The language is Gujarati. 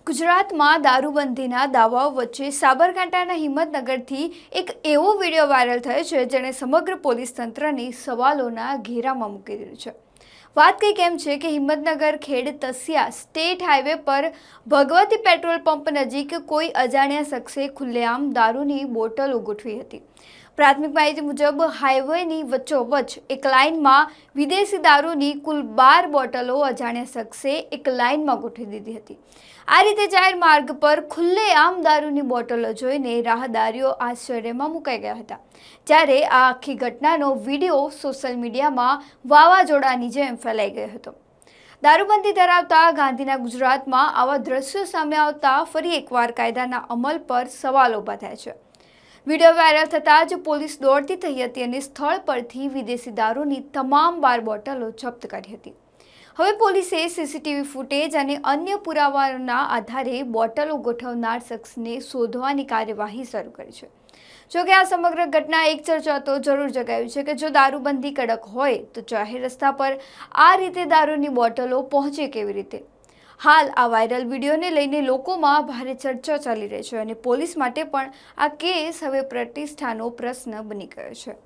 ગુજરાતમાં દારૂબંધીના દાવાઓ વચ્ચે સાબરકાંઠાના હિંમતનગરથી એક એવો વિડીયો વાયરલ થયો છે જેણે સમગ્ર પોલીસ તંત્રને સવાલોના ઘેરામાં મૂકી દીધું છે। વાત કંઈક એમ છે કે હિંમતનગર ખેડ તસિયા સ્ટેટ હાઈવે પર ભગવતી પેટ્રોલ પંપ નજીક કોઈ અજાણ્યા શખ્સે ખુલ્લેઆમ દારૂની બોટલો ગોઠવી હતી। પ્રાથમિક માહિતી મુજબ હાઈવેની વચ્ચોવચ્ચ એક લાઇનમાં વિદેશી દારૂની કુલ 12 બોટલો અજાણ્યા શખ્સે એક લાઇનમાં ગોઠવી દીધી હતી। આ રીતે જાહેર માર્ગ પર ખુલ્લેઆમ દારૂની બોટલો જોઈને રાહદારીઓ આશ્ચર્યમાં મુકાઈ ગયા હતા। જ્યારે આ આખી ઘટનાનો વિડીયો સોશિયલ મીડિયામાં વાવાઝોડાની જેમ ફેલાઈ ગયો હતો। દારૂબંધી ધરાવતા ગાંધીના ગુજરાતમાં આવા દ્રશ્યો સામે આવતા ફરી એકવાર કાયદાના અમલ પર સવાલ ઊભા થયા છે। વિડીયો વાયરલ થતાં જ પોલીસ દોડતી થઈ હતી અને સ્થળ પરથી વિદેશી દારૂની તમામ 12 બોટલો જપ્ત કરી હતી। હવે પોલીસે સીસીટીવી ફૂટેજ અને અન્ય પુરાવાઓના આધારે બોટલો ગોઠવનાર શખ્સને શોધવાની કાર્યવાહી શરૂ કરી છે। જોકે આ સમગ્ર ઘટના એક ચર્ચા તો જરૂર જગાવી છે કે જો દારૂબંધી કડક હોય તો જાહેર રસ્તા પર આ રીતે દારૂની બોટલો પહોંચે કેવી રીતે। હાલ આ વાયરલ વિડીયોને લઈને લોકોમાં ભારે ચર્ચા ચાલી રહી છે અને પોલીસ માટે પણ આ કેસ હવે પ્રતિષ્ઠાનો પ્રશ્ન બની ગયો છે।